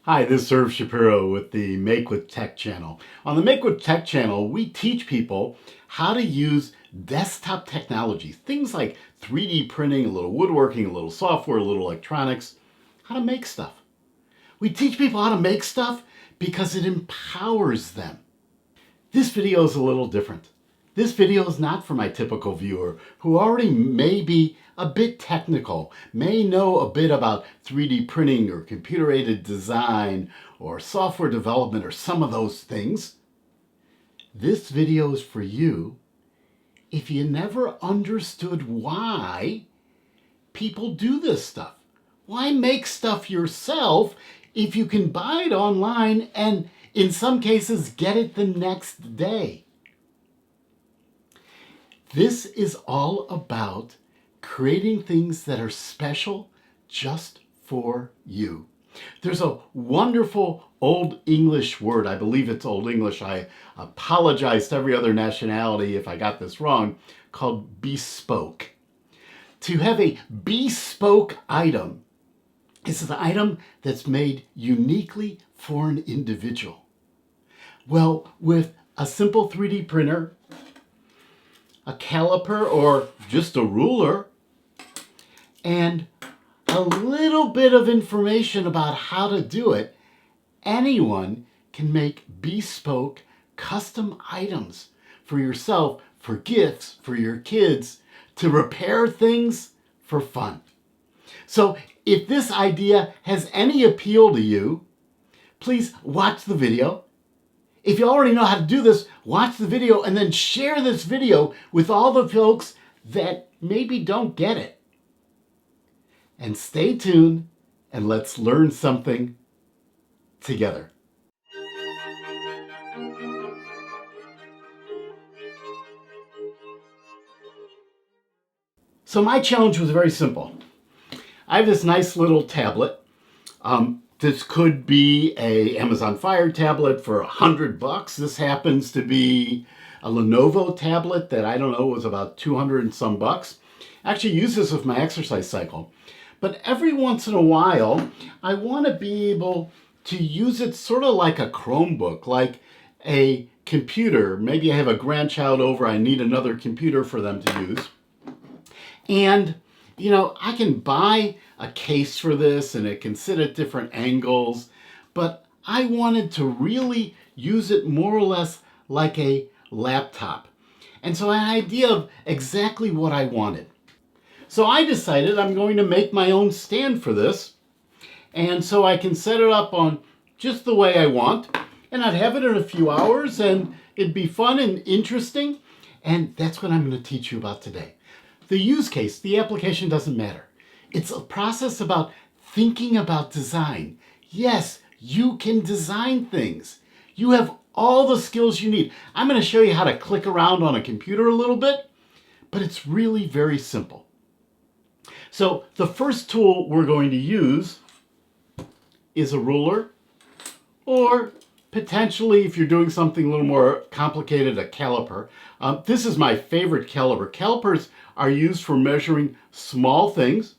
Hi, this is Irv Shapiro with the MakeWithTech channel. On the MakeWithTech channel, we teach people how to use desktop technology, things like 3D printing, a little woodworking, a little software, a little electronics, how to make stuff. We teach people how to make stuff because it empowers them. This video is a little different. This video is not for my typical viewer who already may be a bit technical, may know a bit about 3D printing or computer-aided design or software development or some of those things. This video is for you if you never understood why people do this stuff. Why make stuff yourself if you can buy it online and in some cases get it the next day? This is all about creating things that are special just for you. There's a wonderful Old English word, I believe it's Old English, I apologize to every other nationality if I got this wrong, called bespoke. To have a bespoke item is an item that's made uniquely for an individual. Well, with a simple 3D printer, a caliper or just a ruler, and a little bit of information about how to do it, anyone can make bespoke custom items for yourself, for gifts, for your kids, to repair things for fun. So if this idea has any appeal to you, please watch the video. If you already know how to do this, watch the video and then share this video with all the folks that maybe don't get it. And stay tuned and let's learn something together. So my challenge was very simple. I have this nice little tablet. This could be a Amazon Fire tablet for $100. This happens to be a Lenovo tablet that I don't know was about 200 and some bucks. I actually use this with my exercise cycle. But every once in a while, I want to be able to use it sort of like a Chromebook, like a computer. Maybe I have a grandchild over, I need another computer for them to use. And you know, I can buy a case for this and it can sit at different angles, but I wanted to really use it more or less like a laptop. And so I had an idea of exactly what I wanted. So I decided I'm going to make my own stand for this, and so I can set it up on just the way I want, and I'd have it in a few hours and it'd be fun and interesting, and that's what I'm going to teach you about today. The use case, the application doesn't matter. It's a process about thinking about design. Yes, you can design things. You have all the skills you need. I'm going to show you how to click around on a computer a little bit, but it's really very simple. So the first tool we're going to use is a ruler, or potentially, if you're doing something a little more complicated, a caliper. This is my favorite caliper. Calipers are used for measuring small things.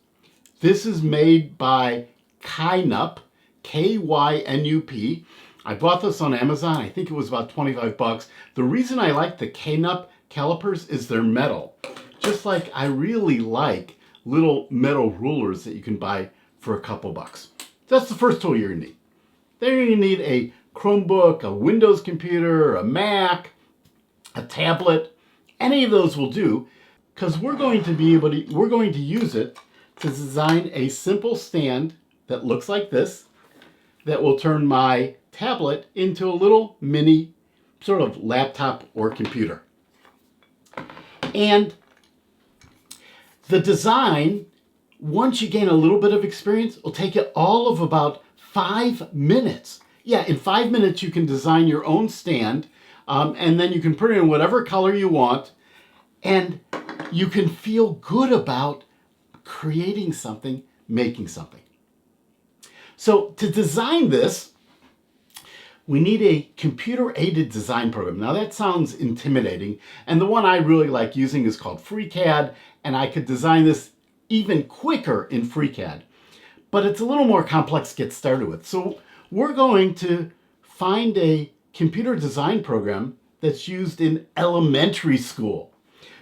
This is made by Kynup, K-Y-N-U-P. I bought this on Amazon. I think it was about 25 bucks. The reason I like the Kynup calipers is they're metal. Just like I really like little metal rulers that you can buy for a couple bucks. That's the first tool you're gonna need. Then you're gonna need a Chromebook, a Windows computer, a Mac, a tablet. Any of those will do, because we're going to use it to design a simple stand that looks like this, that will turn my tablet into a little mini sort of laptop or computer. And the design, once you gain a little bit of experience, will take you all of about 5 minutes. Yeah, in 5 minutes you can design your own stand, and then you can print it in whatever color you want, and you can feel good about creating something, making something. So to design this, we need a computer-aided design program. Now that sounds intimidating, and the one I really like using is called FreeCAD, and I could design this even quicker in FreeCAD. But it's a little more complex to get started with. So we're going to find a computer design program that's used in elementary school.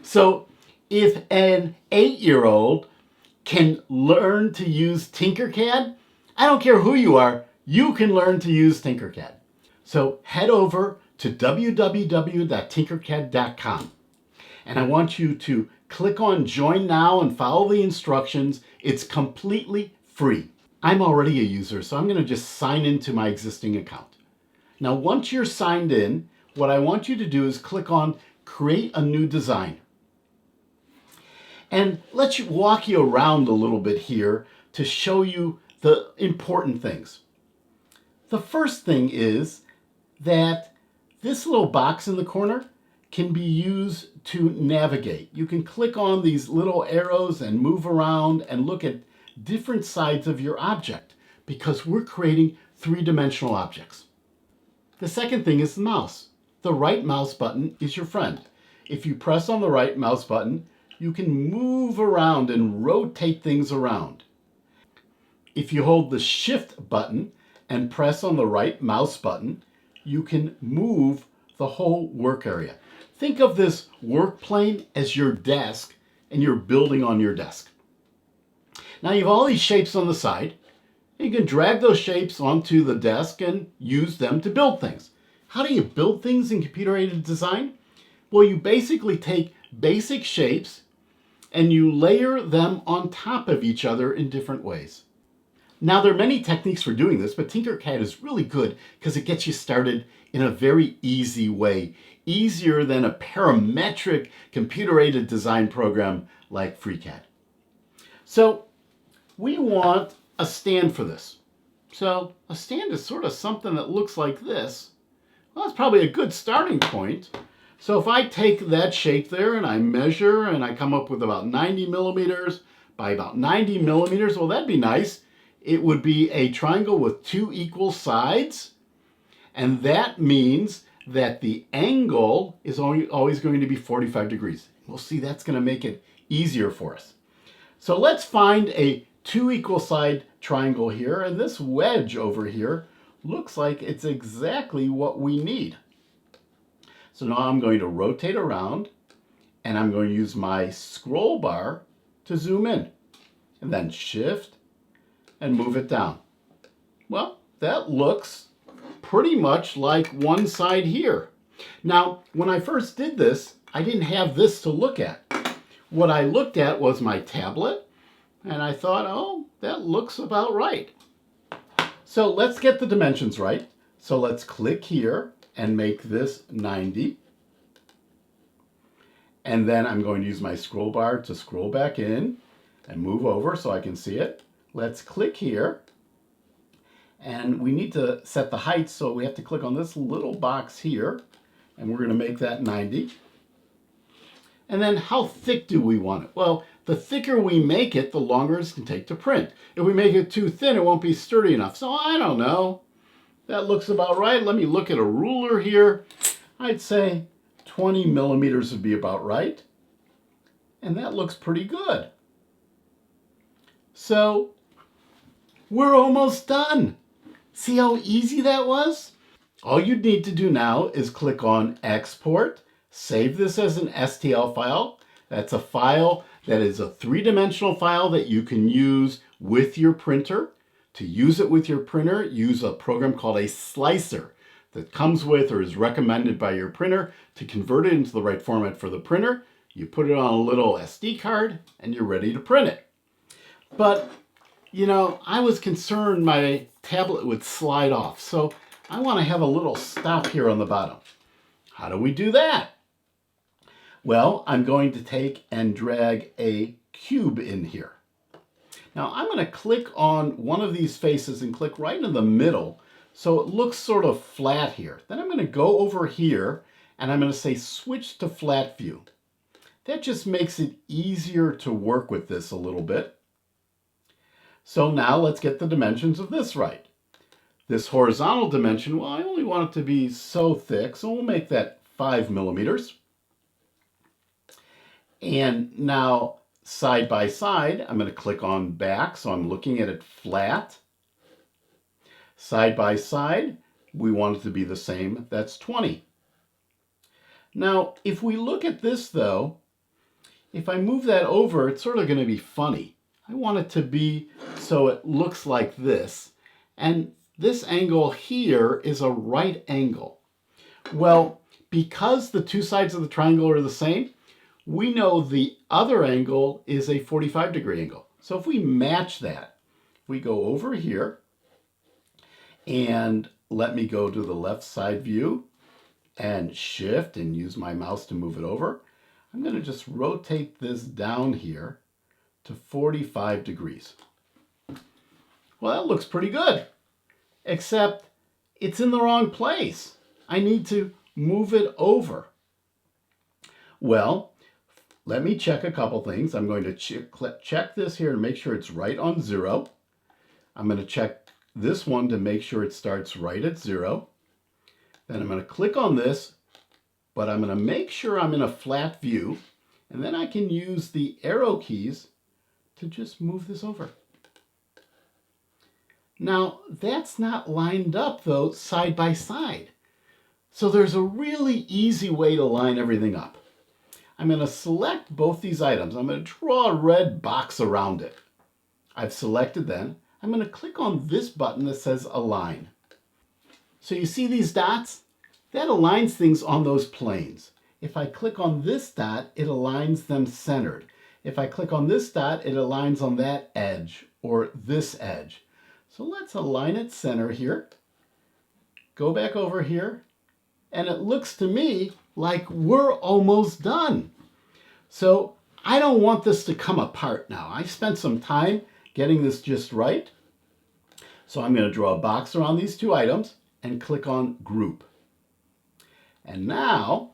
So if an 8-year-old can learn to use TinkerCAD, I don't care who you are, you can learn to use TinkerCAD. So head over to www.tinkercad.com. And I want you to click on Join Now and follow the instructions. It's completely free. I'm already a user, so I'm going to just sign into my existing account. Now, once you're signed in, what I want you to do is click on Create a New Design. And let's walk you around a little bit here to show you the important things. The first thing is that this little box in the corner can be used to navigate. You can click on these little arrows and move around and look at different sides of your object because we're creating three-dimensional objects. The second thing is the mouse. The right mouse button is your friend. If you press on the right mouse button, you can move around and rotate things around. If you hold the Shift button and press on the right mouse button, you can move the whole work area. Think of this work plane as your desk and you're building on your desk. Now you have all these shapes on the side. You can drag those shapes onto the desk and use them to build things. How do you build things in computer-aided design? Well, you basically take basic shapes and you layer them on top of each other in different ways. Now, there are many techniques for doing this, but TinkerCAD is really good because it gets you started in a very easy way, easier than a parametric computer-aided design program like FreeCAD. So we want a stand for this. So a stand is sort of something that looks like this. Well, that's probably a good starting point. So if I take that shape there and I measure and I come up with about 90 millimeters by about 90 millimeters, well, that'd be nice. It would be a triangle with two equal sides. And that means that the angle is always going to be 45 degrees. We'll see that's going to make it easier for us. So let's find a two equal side triangle here. And this wedge over here looks like it's exactly what we need. So now I'm going to rotate around and I'm going to use my scroll bar to zoom in and then Shift and move it down. Well, that looks pretty much like one side here. Now, when I first did this, I didn't have this to look at. What I looked at was my tablet, and I thought, oh, that looks about right. So let's get the dimensions right. So let's click here and make this 90. And then I'm going to use my scroll bar to scroll back in and move over so I can see it. Let's click here. And we need to set the height, so we have to click on this little box here. And we're going to make that 90. And then how thick do we want it? Well, the thicker we make it, the longer it's going to take to print. If we make it too thin, it won't be sturdy enough. So I don't know. That looks about right. Let me look at a ruler here. I'd say 20 millimeters would be about right. And that looks pretty good. So we're almost done. See how easy that was? All you need to do now is click on Export, save this as an STL file. That's a file that is a three-dimensional file that you can use with your printer. To use it with your printer, use a program called a slicer that comes with or is recommended by your printer to convert it into the right format for the printer. You put it on a little SD card and you're ready to print it. But, you know, I was concerned my tablet would slide off, so I want to have a little stop here on the bottom. How do we do that? Well, I'm going to take and drag a cube in here. Now I'm going to click on one of these faces and click right in the middle so it looks sort of flat here. Then I'm going to go over here and I'm going to say switch to flat view. That just makes it easier to work with this a little bit. So now let's get the dimensions of this right. This horizontal dimension, well, I only want it to be so thick, so we'll make that 5 millimeters. And now side by side, I'm going to click on back, so I'm looking at it flat. Side by side, we want it to be the same. That's 20. Now, if we look at this though, if I move that over, it's sort of going to be funny. I want it to be so it looks like this. And this angle here is a right angle. Well, because the two sides of the triangle are the same, we know the other angle is a 45-degree angle. So if we match that, we go over here and let me go to the left side view and shift and use my mouse to move it over. I'm going to just rotate this down here to 45 degrees. Well, that looks pretty good, except it's in the wrong place. I need to move it over. Well, let me check a couple things. I'm going to check this here to make sure it's right on 0. I'm going to check this one to make sure it starts right at 0. Then I'm going to click on this, but I'm going to make sure I'm in a flat view, and then I can use the arrow keys to just move this over. Now, that's not lined up though side by side. So there's a really easy way to line everything up. I'm going to select both these items. I'm going to draw a red box around it. I've selected then. I'm going to click on this button that says Align. So you see these dots? That aligns things on those planes. If I click on this dot, it aligns them centered. If I click on this dot, it aligns on that edge or this edge. So let's align it center here. Go back over here. And it looks to me like we're almost done. So I don't want this to come apart now. I spent some time getting this just right. So I'm going to draw a box around these two items and click on Group. And now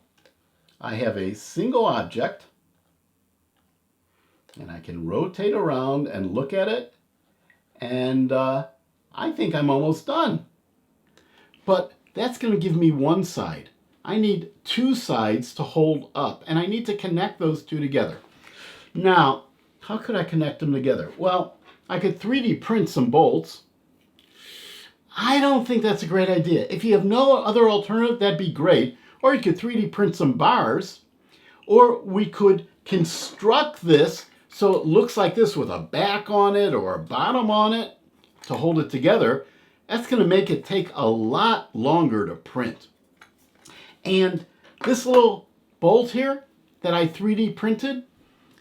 I have a single object, and I can rotate around and look at it, and I think I'm almost done. But that's going to give me one side. I need two sides to hold up, and I need to connect those two together. Now, how could I connect them together? Well, I could 3D print some bolts. I don't think that's a great idea. If you have no other alternative, that'd be great. Or you could 3D print some bars, or we could construct this so it looks like this with a back on it or a bottom on it to hold it together. That's going to make it take a lot longer to print. And this little bolt here that I 3D printed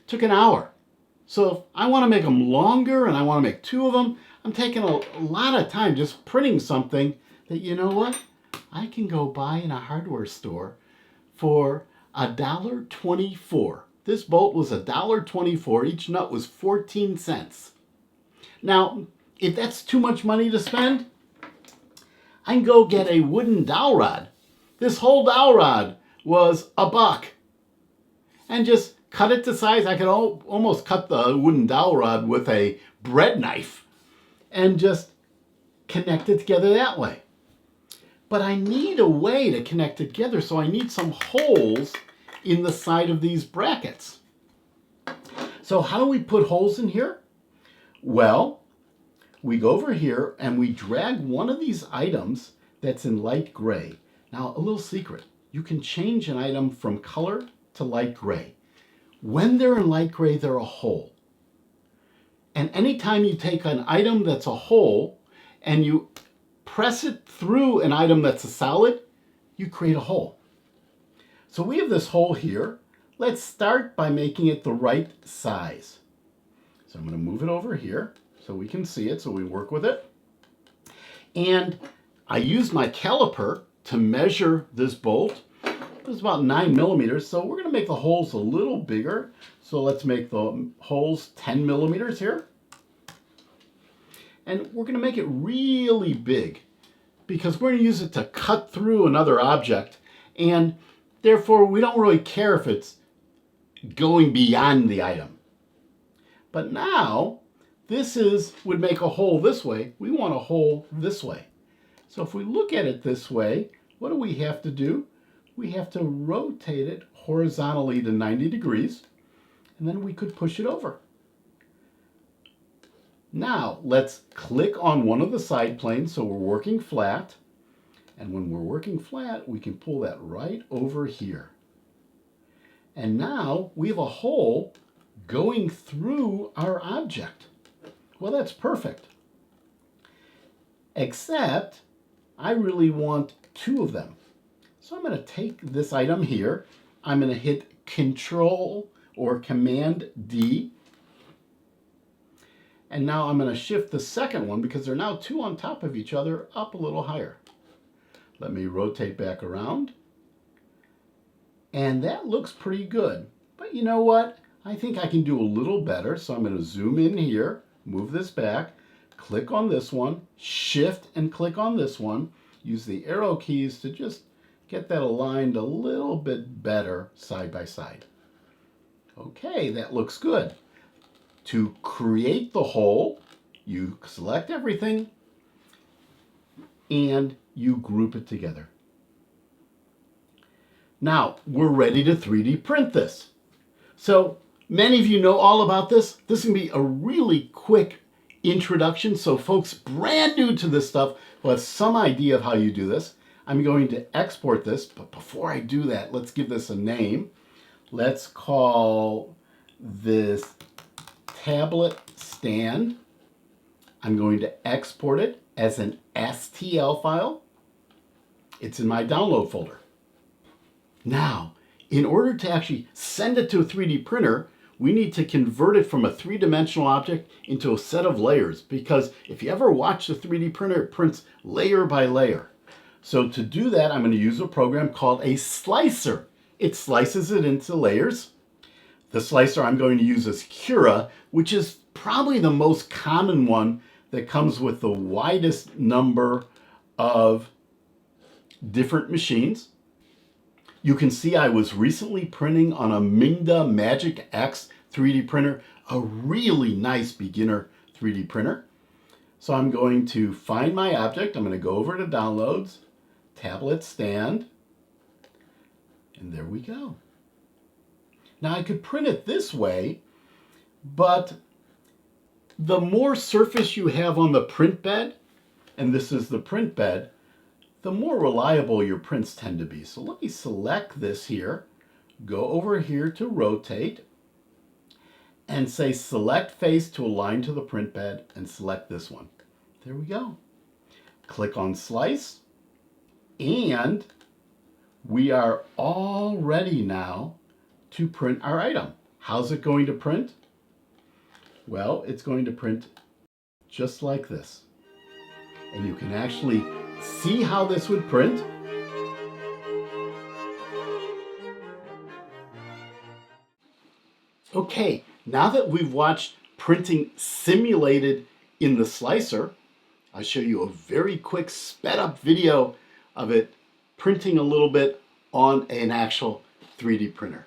took an hour. So if I want to make them longer and I want to make two of them, I'm taking a lot of time just printing something that, you know what, I can go buy in a hardware store for $1.24. This bolt was $1.24. Each nut was 14 cents. Now, if that's too much money to spend, I can go get a wooden dowel rod. This whole dowel rod was $1. And just cut it to size. I could almost cut the wooden dowel rod with a bread knife and just connect it together that way. But I need a way to connect it together, so I need some holes in the side of these brackets. So how do we put holes in here? Well, we go over here and we drag one of these items that's in light gray. Now, a little secret. You can change an item from color to light gray. When they're in light gray, they're a hole. And anytime you take an item that's a hole and you press it through an item that's a solid, you create a hole. So we have this hole here. Let's start by making it the right size. So I'm going to move it over here so we can see it, so we work with it. And I used my caliper to measure this bolt. It was about 9 millimeters, so we're going to make the holes a little bigger. So let's make the holes 10 millimeters here. And we're going to make it really big because we're going to use it to cut through another object. And therefore, we don't really care if it's going beyond the item. But now, this would make a hole this way. We want a hole this way. So if we look at it this way, what do we have to do? We have to rotate it horizontally to 90 degrees, and then we could push it over. Now let's click on one of the side planes so we're working flat. And when we're working flat, we can pull that right over here. And now we have a hole going through our object. Well, that's perfect. Except I really want two of them. So I'm going to take this item here. I'm going to hit Control or Command D. And now I'm going to shift the second one because they're now two on top of each other up a little higher. Let me rotate back around. And that looks pretty good. But you know what? I think I can do a little better. So I'm going to zoom in here, move this back, click on this one, shift and click on this one. Use the arrow keys to just get that aligned a little bit better side by side. Okay, that looks good. To create the hole, you select everything and you group it together. Now, we're ready to 3D print this. So many of you know all about this. This is going to be a really quick introduction. So folks brand new to this stuff will have some idea of how you do this. I'm going to export this, but before I do that, let's give this a name. Let's call this tablet stand. I'm going to export it as an STL file. It's in my download folder. Now, in order to actually send it to a 3D printer, we need to convert it from a three-dimensional object into a set of layers, because if you ever watch the 3D printer, it prints layer by layer. So to do that, I'm going to use a program called a slicer. It slices it into layers. The slicer I'm going to use is Cura, which is probably the most common one that comes with the widest number of different machines. You can see I was recently printing on a Mingda Magic X 3D printer, a really nice beginner 3D printer. So I'm going to find my object. I'm going to go over to Downloads, Tablet Stand, and there we go. Now I could print it this way, but the more surface you have on the print bed, and this is the print bed, the more reliable your prints tend to be. So let me select this here, go over here to rotate, and say select face to align to the print bed, and select this one. There we go. Click on slice, and we are all ready now to print our item. How's it going to print? Well, it's going to print just like this. And you can actually see how this would print. Okay, now that we've watched printing simulated in the slicer, I'll show you a very quick sped up video of it printing a little bit on an actual 3D printer.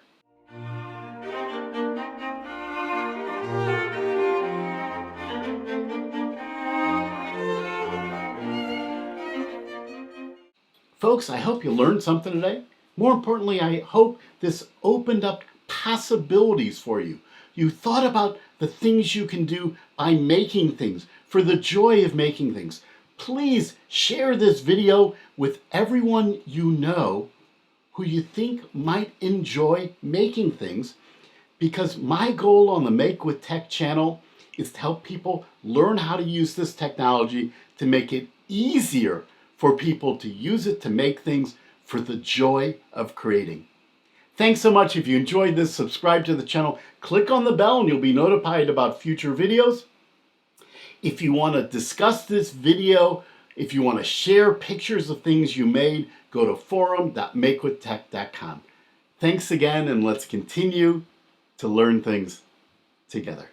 Folks, I hope you learned something today. More importantly, I hope this opened up possibilities for you. You thought about the things you can do by making things, for the joy of making things. Please share this video with everyone you know who you think might enjoy making things, because my goal on the MakeWithTech channel is to help people learn how to use this technology to make it easier for people to use it to make things for the joy of creating. Thanks so much. If you enjoyed this, subscribe to the channel, click on the bell and you'll be notified about future videos. If you want to discuss this video, if you want to share pictures of things you made, go to forum.makewithtech.com. Thanks again, and let's continue to learn things together.